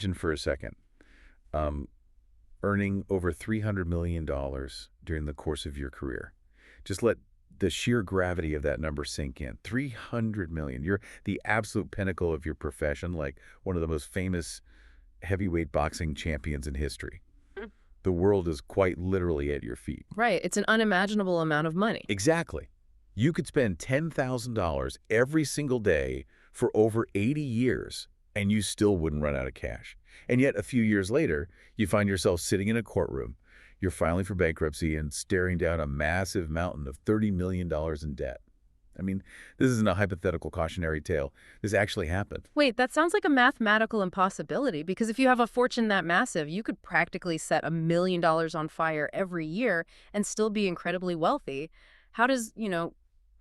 imagine for a second um, earning over $300 million during the course of your career. Just let the sheer gravity of that number sink in. 300 million. You're the absolute pinnacle of your profession, like one of the most famous heavyweight boxing champions in history. Mm. The world is quite literally at your feet. Right. It's an unimaginable amount of money. Exactly. You could spend $10,000 every single day for over 80 years, and you still wouldn't run out of cash. And yet, a few years later, you find yourself sitting in a courtroom. You're filing for bankruptcy and staring down a massive mountain of $30 million in debt. I mean, this isn't a hypothetical cautionary tale. This actually happened. Wait, that sounds like a mathematical impossibility, because if you have a fortune that massive, you could practically set $1 million on fire every year and still be incredibly wealthy. How does,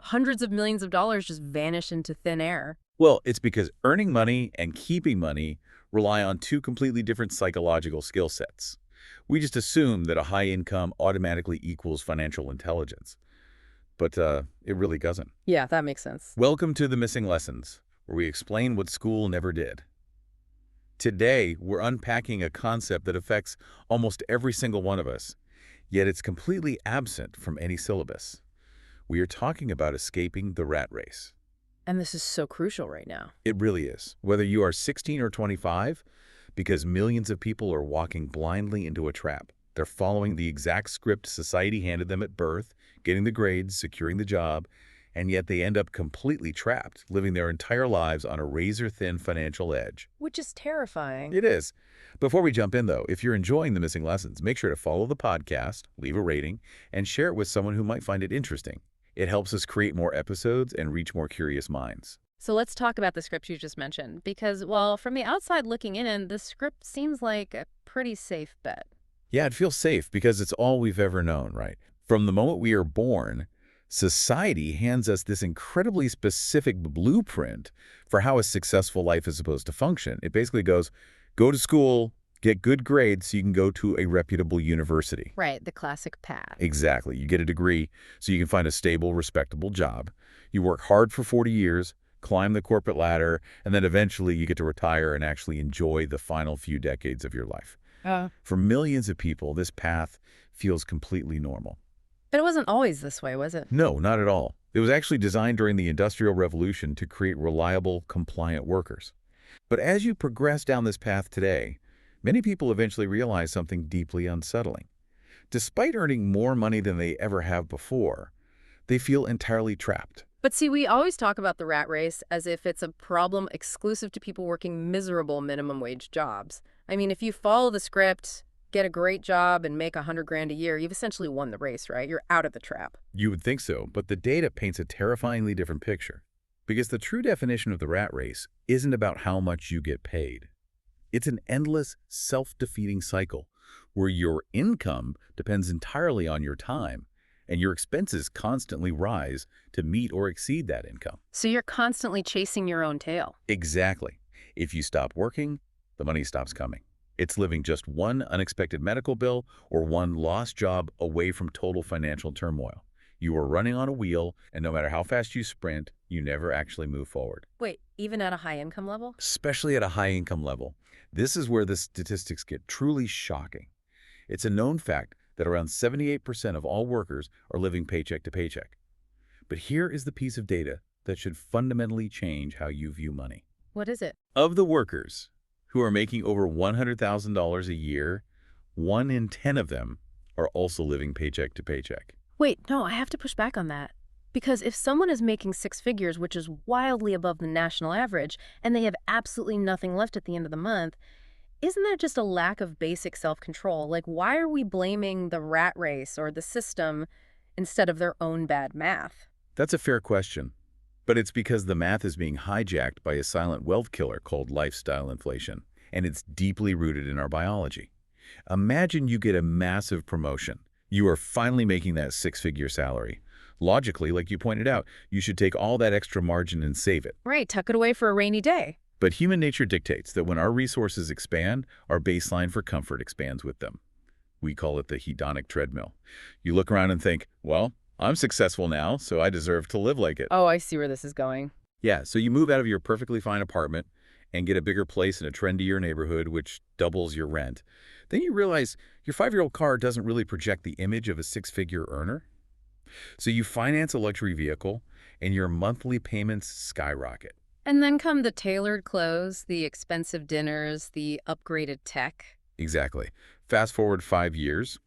hundreds of millions of dollars just vanish into thin air? Well, it's because earning money and keeping money rely on two completely different psychological skill sets. We just assume that a high income automatically equals financial intelligence. But it really doesn't. Yeah, that makes sense. Welcome to The Missing Lessons, where we explain what school never did. Today, we're unpacking a concept that affects almost every single one of us, yet it's completely absent from any syllabus. We are talking about escaping the rat race. And this is so crucial right now. It really is. Whether you are 16 or 25, because millions of people are walking blindly into a trap. They're following the exact script society handed them at birth, getting the grades, securing the job, and yet they end up completely trapped, living their entire lives on a razor-thin financial edge. Which is terrifying. It is. Before we jump in, though, if you're enjoying The Missing Lessons, make sure to follow the podcast, leave a rating, and share it with someone who might find it interesting. It helps us create more episodes and reach more curious minds. So let's talk about the script you just mentioned, because, well, from the outside looking in, the script seems like a pretty safe bet. Yeah, it feels safe because it's all we've ever known, right? From the moment we are born, society hands us this incredibly specific blueprint for how a successful life is supposed to function. It basically goes, go to school, get good grades so you can go to a reputable university. Right, the classic path. Exactly. You get a degree so you can find a stable, respectable job. You work hard for 40 years, climb the corporate ladder, and then eventually you get to retire and actually enjoy the final few decades of your life. For millions of people, this path feels completely normal. But it wasn't always this way, was it? No, not at all. It was actually designed during the Industrial Revolution to create reliable, compliant workers. But as you progress down this path today, many people eventually realize something deeply unsettling. Despite earning more money than they ever have before, they feel entirely trapped. But see, we always talk about the rat race as if it's a problem exclusive to people working miserable minimum wage jobs. I mean, if you follow the script, get a great job, and make $100,000 a year, you've essentially won the race, right? You're out of the trap. You would think so, but the data paints a terrifyingly different picture. Because the true definition of the rat race isn't about how much you get paid. It's an endless, self-defeating cycle where your income depends entirely on your time, and your expenses constantly rise to meet or exceed that income. So you're constantly chasing your own tail. Exactly. If you stop working, the money stops coming. It's living just one unexpected medical bill or one lost job away from total financial turmoil. You are running on a wheel, and no matter how fast you sprint, you never actually move forward. Wait, even at a high income level? Especially at a high income level. This is where the statistics get truly shocking. It's a known fact that around 78% of all workers are living paycheck to paycheck. But here is the piece of data that should fundamentally change how you view money. What is it? Of the workers who are making over $100,000 a year, 1 in 10 of them are also living paycheck to paycheck. Wait, no, I have to push back on that. Because if someone is making 6 figures, which is wildly above the national average, and they have absolutely nothing left at the end of the month, isn't that just a lack of basic self-control? Like, why are we blaming the rat race or the system instead of their own bad math? That's a fair question. But it's because the math is being hijacked by a silent wealth killer called lifestyle inflation, and it's deeply rooted in our biology. Imagine you get a massive promotion. You are finally making that 6-figure salary. Logically, like you pointed out, you should take all that extra margin and save it. Right, tuck it away for a rainy day. But human nature dictates that when our resources expand, our baseline for comfort expands with them. We call it the hedonic treadmill. You look around and think, well, I'm successful now, so I deserve to live like it. Oh, I see where this is going. Yeah, so you move out of your perfectly fine apartment and get a bigger place in a trendier neighborhood, which doubles your rent. Then you realize your 5-year-old car doesn't really project the image of a six-figure earner. So you finance a luxury vehicle, and your monthly payments skyrocket. And then come the tailored clothes, the expensive dinners, the upgraded tech. Exactly. Fast forward 5 years,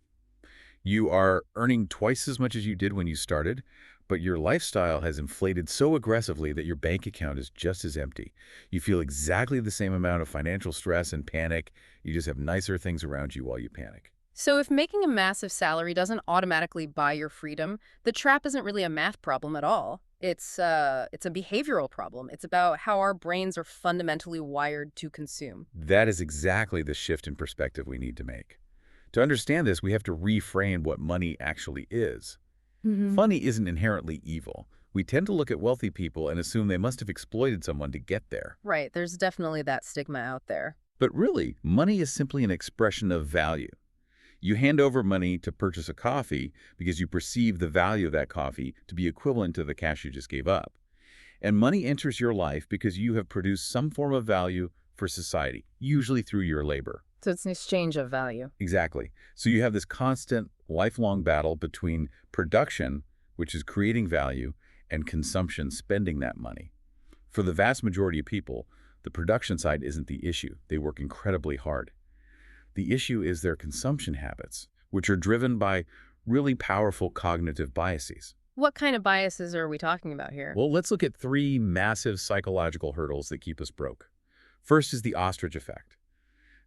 you are earning twice as much as you did when you started, but your lifestyle has inflated so aggressively that your bank account is just as empty. You feel exactly the same amount of financial stress and panic. You just have nicer things around you while you panic. So if making a massive salary doesn't automatically buy your freedom, the trap isn't really a math problem at all. It's a behavioral problem. It's about how our brains are fundamentally wired to consume. That is exactly the shift in perspective we need to make. To understand this, we have to reframe what money actually is. Money isn't inherently evil. We tend to look at wealthy people and assume they must have exploited someone to get there. Right, there's definitely that stigma out there. But really, money is simply an expression of value. You hand over money to purchase a coffee because you perceive the value of that coffee to be equivalent to the cash you just gave up. And money enters your life because you have produced some form of value for society, usually through your labor. So it's an exchange of value. Exactly. So you have this constant, lifelong battle between production, which is creating value, and consumption, spending that money. For the vast majority of people, the production side isn't the issue. They work incredibly hard. The issue is their consumption habits, which are driven by really powerful cognitive biases. What kind of biases are we talking about here? Well, let's look at three massive psychological hurdles that keep us broke. First is the ostrich effect.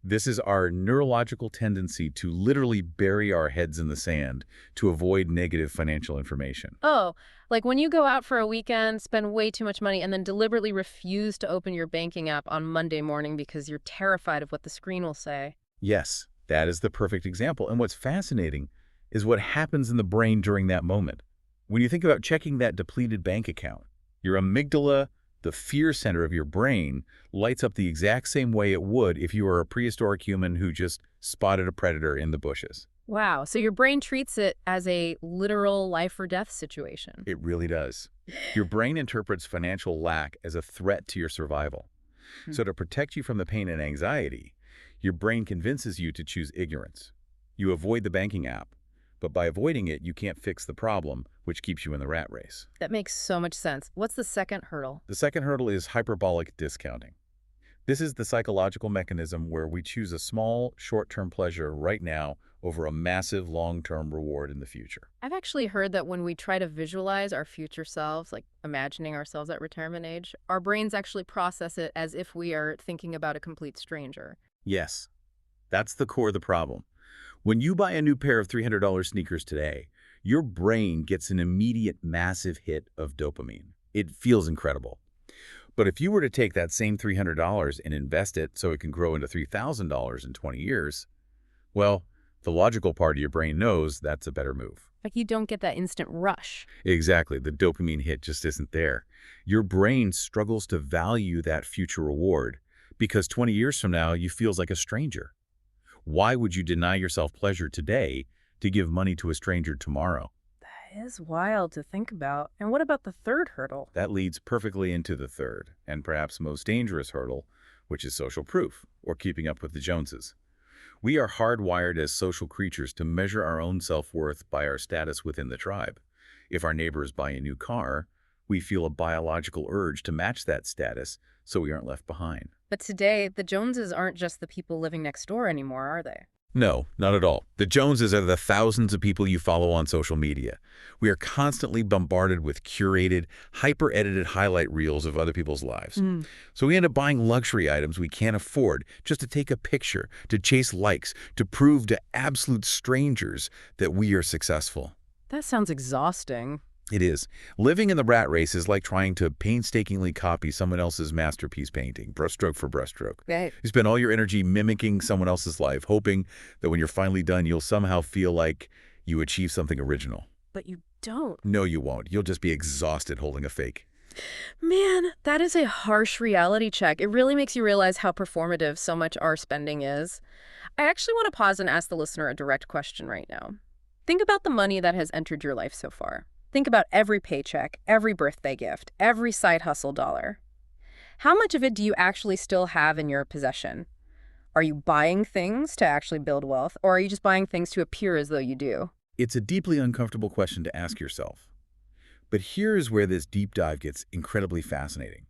This is our neurological tendency to literally bury our heads in the sand to avoid negative financial information. Oh, like when you go out for a weekend, spend way too much money, and then deliberately refuse to open your banking app on Monday morning because you're terrified of what the screen will say. Yes, that is the perfect example. And what's fascinating is what happens in the brain during that moment. When you think about checking that depleted bank account, your amygdala, the fear center of your brain, lights up the exact same way it would if you were a prehistoric human who just spotted a predator in the bushes. Wow, so your brain treats it as a literal life or death situation. It really does. Your brain interprets financial lack as a threat to your survival. So to protect you from the pain and anxiety, your brain convinces you to choose ignorance. You avoid the banking app, but by avoiding it, you can't fix the problem, which keeps you in the rat race. That makes so much sense. What's the second hurdle? The second hurdle is hyperbolic discounting. This is the psychological mechanism where we choose a small, short-term pleasure right now over a massive, long-term reward in the future. I've actually heard that when we try to visualize our future selves, like imagining ourselves at retirement age, our brains actually process it as if we are thinking about a complete stranger. Yes, that's the core of the problem. When you buy a new pair of $300 sneakers today, your brain gets an immediate massive hit of dopamine. It feels incredible. But if you were to take that same $300 and invest it so it can grow into $3,000 in 20 years, well, the logical part of your brain knows that's a better move. Like you don't get that instant rush. Exactly. The dopamine hit just isn't there. Your brain struggles to value that future reward because 20 years from now, you feel like a stranger. Why would you deny yourself pleasure today to give money to a stranger tomorrow? That is wild to think about. And what about the third hurdle? That leads perfectly into the third, and perhaps most dangerous hurdle, which is social proof, or keeping up with the Joneses. We are hardwired as social creatures to measure our own self-worth by our status within the tribe. If our neighbors buy a new car, we feel a biological urge to match that status so we aren't left behind. But today, the Joneses aren't just the people living next door anymore, are they? No, not at all. The Joneses are the thousands of people you follow on social media. We are constantly bombarded with curated, hyper-edited highlight reels of other people's lives. So we end up buying luxury items we can't afford just to take a picture, to chase likes, to prove to absolute strangers that we are successful. That sounds exhausting. It is. Living in the rat race is like trying to painstakingly copy someone else's masterpiece painting, brushstroke for brushstroke. Right. You spend all your energy mimicking someone else's life, hoping that when you're finally done, you'll somehow feel like you achieved something original. But you don't. No, you won't. You'll just be exhausted holding a fake. Man, that is a harsh reality check. It really makes you realize how performative so much our spending is. I actually want to pause and ask the listener a direct question right now. Think about the money that has entered your life so far. Think about every paycheck, every birthday gift, every side hustle dollar. How much of it do you actually still have in your possession? Are you buying things to actually build wealth, or are you just buying things to appear as though you do? It's a deeply uncomfortable question to ask yourself. But here's where this deep dive gets incredibly fascinating.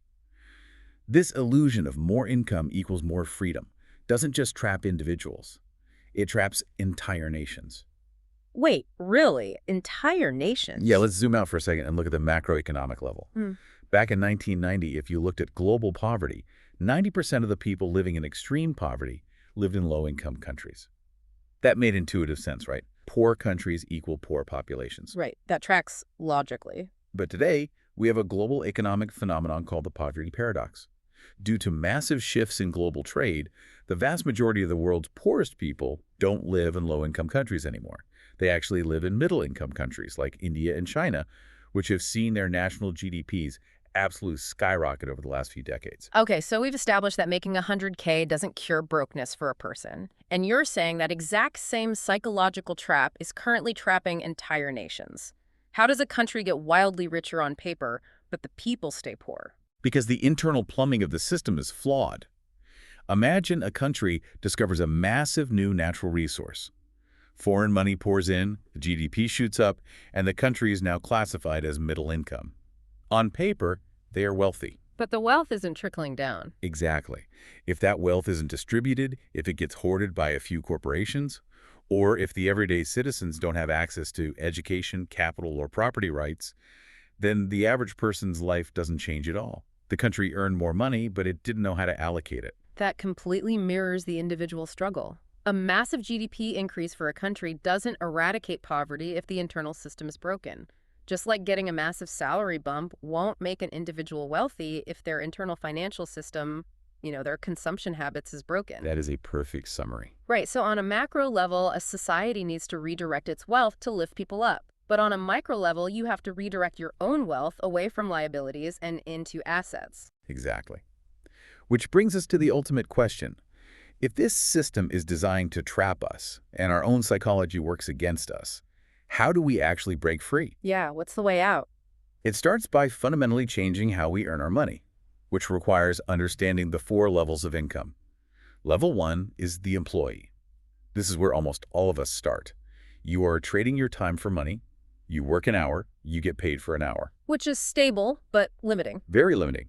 This illusion of more income equals more freedom doesn't just trap individuals. It traps entire nations. Wait, really? Entire Yeah, nations? let's zoom out for a second and look at the macroeconomic level. Hmm. Back in 1990, if you looked at global poverty, 90% of the people living in extreme poverty lived in low-income countries. That made intuitive sense, right? Poor countries equal poor populations. Right, that tracks logically. But today, we have a global economic phenomenon called the poverty paradox. Due to massive shifts in global trade, the vast majority of the world's poorest people don't live in low-income countries anymore. They actually live in middle-income countries like India and China, which have seen their national GDPs absolutely skyrocket over the last few decades. Okay, so we've established that making 100K doesn't cure brokenness for a person. And you're saying that exact same psychological trap is currently trapping entire nations. How does a country get wildly richer on paper, but the people stay poor? Because the internal plumbing of the system is flawed. Imagine a country discovers a massive new natural resource. Foreign money pours in, the GDP shoots up, and the country is now classified as middle income. On paper, they are wealthy. But the wealth isn't trickling down. Exactly. If that wealth isn't distributed, if it gets hoarded by a few corporations, or if the everyday citizens don't have access to education, capital, or property rights, then the average person's life doesn't change at all. The country earned more money, but it didn't know how to allocate it. That completely mirrors the individual struggle. A massive GDP increase for a country doesn't eradicate poverty if the internal system is broken. Just like getting a massive salary bump won't make an individual wealthy if their internal financial system, their consumption habits is broken. That is a perfect summary. Right, so on a macro level, a society needs to redirect its wealth to lift people up. But on a micro level, you have to redirect your own wealth away from liabilities and into assets. Exactly. Which brings us to the ultimate question. If this system is designed to trap us and our own psychology works against us, how do we actually break free? Yeah, what's the way out? It starts by fundamentally changing how we earn our money, which requires understanding the 4 levels of income. Level 1 is the employee. This is where almost all of us start. You are trading your time for money. You work an hour, you get paid for an hour. Which is stable, but limiting. Very limiting.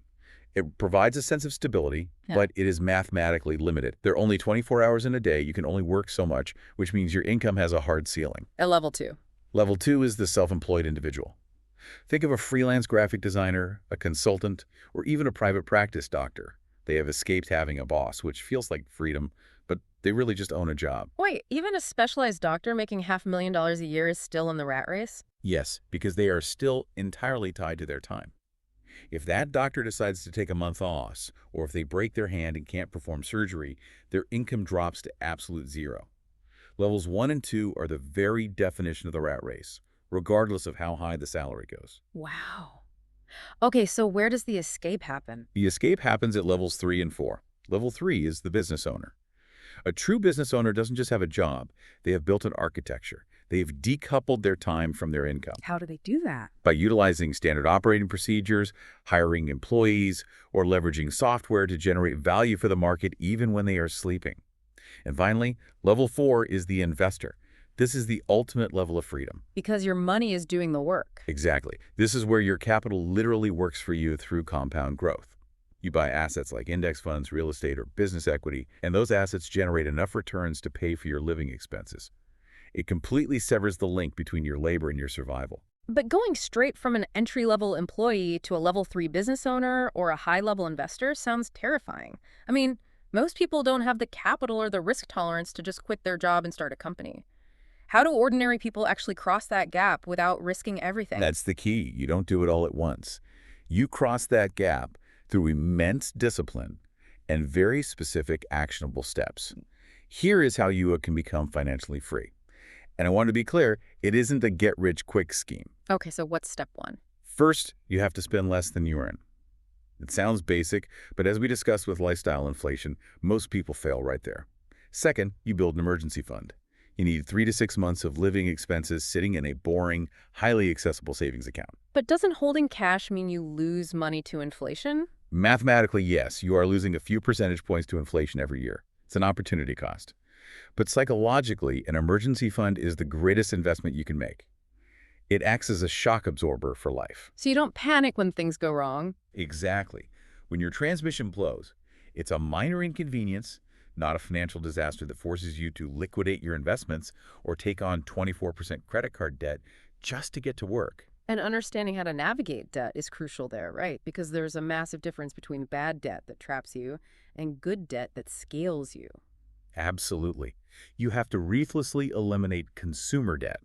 It provides a sense of stability, Yeah. but it is mathematically limited. There are only 24 hours in a day. You can only work so much, which means your income has a hard ceiling. At level 2. Level 2 is the self-employed individual. Think of a freelance graphic designer, a consultant, or even a private practice doctor. They have escaped having a boss, which feels like freedom, but they really just own a job. Wait, even a specialized doctor making $500,000 a year is still in the rat race? Yes, because they are still entirely tied to their time. If that doctor decides to take a month off, or if they break their hand and can't perform surgery, their income drops to absolute zero. Levels 1 and 2 are the very definition of the rat race, regardless of how high the salary goes. Wow. Okay, so where does the escape happen? The escape happens at levels 3 and 4. Level 3 is the business owner. A true business owner doesn't just have a job. They have built an architecture. They have decoupled their time from their income. How do they do that? By utilizing standard operating procedures, hiring employees, or leveraging software to generate value for the market even when they are sleeping. And finally, level 4 is the investor. This is the ultimate level of freedom. Because your money is doing the work. Exactly. This is where your capital literally works for you through compound growth. You buy assets like index funds, real estate, or business equity, and those assets generate enough returns to pay for your living expenses. It completely severs the link between your labor and your survival. But going straight from an entry-level employee to a level 3 business owner or a high-level investor sounds terrifying. I mean, most people don't have the capital or the risk tolerance to just quit their job and start a company. How do ordinary people actually cross that gap without risking everything? That's the key. You don't do it all at once. You cross that gap through immense discipline and very specific actionable steps. Here is how you can become financially free. And I want to be clear, it isn't a get-rich-quick scheme. Okay, so what's step 1? First, you have to spend less than you earn. It sounds basic, but as we discussed with lifestyle inflation, most people fail right there. Second, you build an emergency fund. You need 3 to 6 months of living expenses sitting in a boring, highly accessible savings account. But doesn't holding cash mean you lose money to inflation? Mathematically, yes, you are losing a few percentage points to inflation every year. It's an opportunity cost. But psychologically, an emergency fund is the greatest investment you can make. It acts as a shock absorber for life. So you don't panic when things go wrong. Exactly. When your transmission blows, it's a minor inconvenience, not a financial disaster that forces you to liquidate your investments or take on 24% credit card debt just to get to work. And understanding how to navigate debt is crucial there, right? Because there's a massive difference between bad debt that traps you and good debt that scales you. Absolutely. You have to ruthlessly eliminate consumer debt.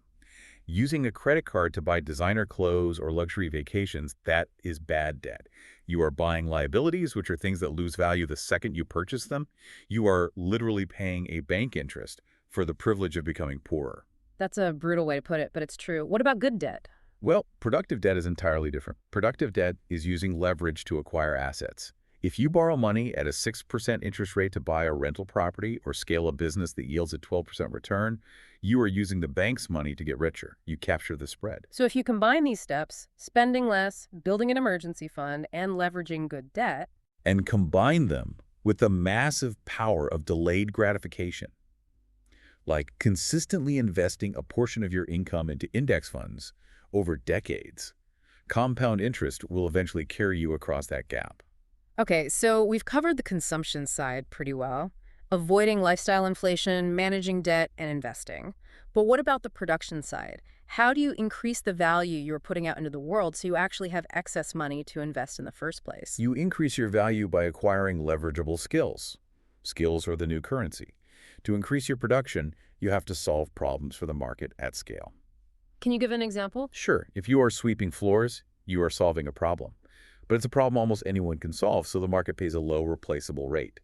Using a credit card to buy designer clothes or luxury vacations, that is bad debt. You are buying liabilities, which are things that lose value the second you purchase them. You are literally paying a bank interest for the privilege of becoming poorer. That's a brutal way to put it, but it's true. What about good debt? Well, productive debt is entirely different. Productive debt is using leverage to acquire assets. If you borrow money at a 6% interest rate to buy a rental property or scale a business that yields a 12% return, you are using the bank's money to get richer. You capture the spread. So if you combine these steps, spending less, building an emergency fund, and leveraging good debt, And combine them with the massive power of delayed gratification, like consistently investing a portion of your income into index funds over decades. Compound interest will eventually carry you across that gap. okay, so we've covered the consumption side pretty well, avoiding lifestyle inflation, managing debt, and investing. But what about the production side? How do you increase the value you're putting out into the world so you actually have excess money to invest in the first place? You increase your value by acquiring leverageable skills. Skills are the new currency. To increase your production, you have to solve problems for the market at scale. Can you give an example? Sure, if you are sweeping floors, you are solving a problem. But it's a problem almost anyone can solve, so the market pays a low replaceable rate.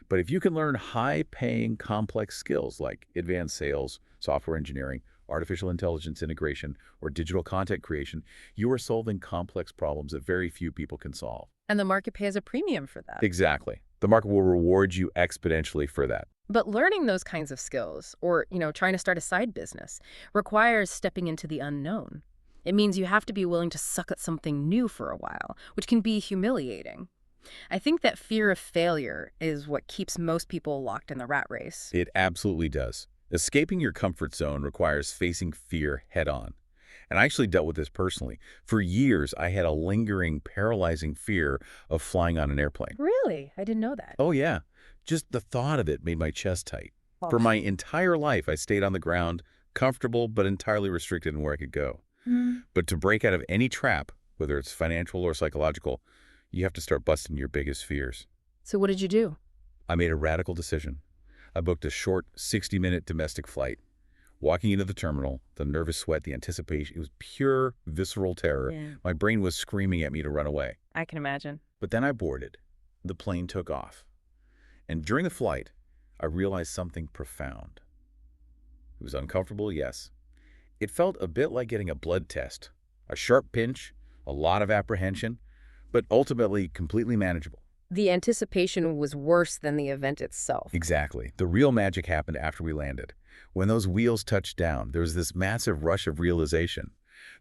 But if you can learn high-paying, complex skills like advanced sales, software engineering, artificial intelligence integration, or digital content creation, you are solving complex problems that very few people can solve. And the market pays a premium for that. Exactly. The market will reward you exponentially for that. But learning those kinds of skills, or, trying to start a side business, requires stepping into the unknown. It means you have to be willing to suck at something new for a while, which can be humiliating. I think that fear of failure is what keeps most people locked in the rat race. It absolutely does. Escaping your comfort zone requires facing fear head-on. And I actually dealt with this personally. For years, I had a lingering, paralyzing fear of flying on an airplane. Really? I didn't know that. Oh, yeah. Just the thought of it made my chest tight. Oh. For my entire life, I stayed on the ground, comfortable but entirely restricted in where I could go. But to break out of any trap, whether it's financial or psychological, you have to start busting your biggest fears. So what did you do? I made a radical decision. I booked a short 60-minute domestic flight. Walking into the terminal, the nervous sweat, the anticipation, it was pure visceral terror. Yeah. My brain was screaming at me to run away. I can imagine. But then I boarded. The plane took off. And during the flight, I realized something profound. It was uncomfortable, yes. It felt a bit like getting a blood test. A sharp pinch, a lot of apprehension, but ultimately completely manageable. The anticipation was worse than the event itself. Exactly. The real magic happened after we landed. When those wheels touched down, there was this massive rush of realization.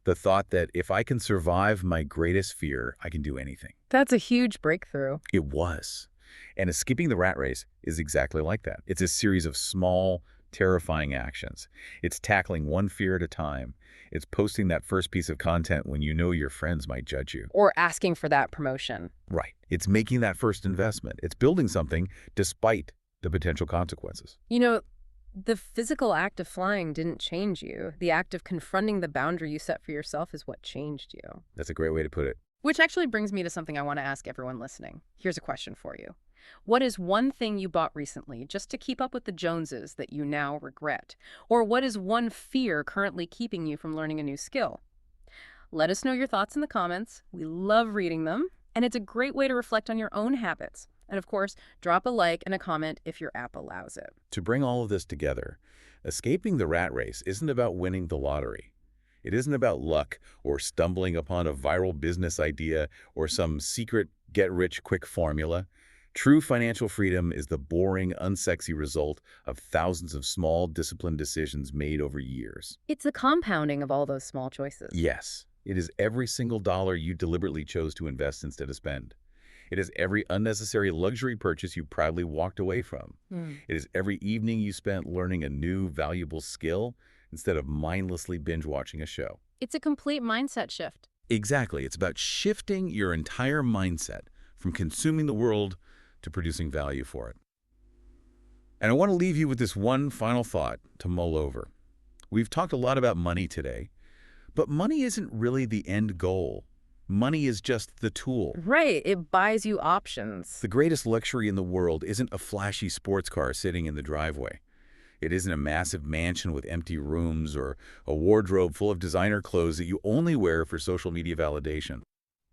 The thought that if I can survive my greatest fear, I can do anything. That's a huge breakthrough. It was. And escaping the rat race is exactly like that. It's a series of small, terrifying actions. It's tackling one fear at a time. It's posting that first piece of content when you know your friends might judge you. Or asking for that promotion. Right. It's making that first investment. It's building something despite the potential consequences. The physical act of flying didn't change you. The act of confronting the boundary you set for yourself is what changed you. That's a great way to put it. Which actually brings me to something I want to ask everyone listening. Here's a question for you. What is one thing you bought recently just to keep up with the Joneses that you now regret? Or what is one fear currently keeping you from learning a new skill? Let us know your thoughts in the comments. We love reading them, and it's a great way to reflect on your own habits. And of course, drop a like and a comment if your app allows it. To bring all of this together, escaping the rat race isn't about winning the lottery. It isn't about luck or stumbling upon a viral business idea or some secret get-rich-quick formula. True financial freedom is the boring, unsexy result of thousands of small, disciplined decisions made over years. It's the compounding of all those small choices. Yes, it is every single dollar you deliberately chose to invest instead of spend. It is every unnecessary luxury purchase you proudly walked away from. Hmm. It is every evening you spent learning a new, valuable skill instead of mindlessly binge-watching a show. It's a complete mindset shift. Exactly. It's about shifting your entire mindset from consuming the world to producing value for it. And I want to leave you with this one final thought to mull over. We've talked a lot about money today, but money isn't really the end goal. Money is just the tool. Right. It buys you options. The greatest luxury in the world isn't a flashy sports car sitting in the driveway. It isn't a massive mansion with empty rooms or a wardrobe full of designer clothes that you only wear for social media validation.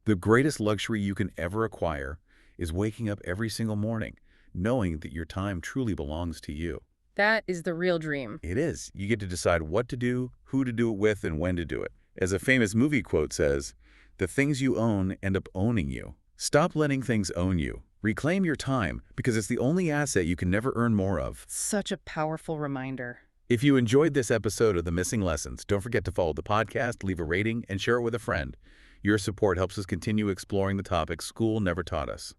The greatest luxury you can ever acquire is waking up every single morning, knowing that your time truly belongs to you. That is the real dream. It is. You get to decide what to do, who to do it with, and when to do it. As a famous movie quote says, "The things you own end up owning you." Stop letting things own you. Reclaim your time because it's the only asset you can never earn more of. Such a powerful reminder. If you enjoyed this episode of The Missing Lessons, don't forget to follow the podcast, leave a rating, and share it with a friend. Your support helps us continue exploring the topics school never taught us.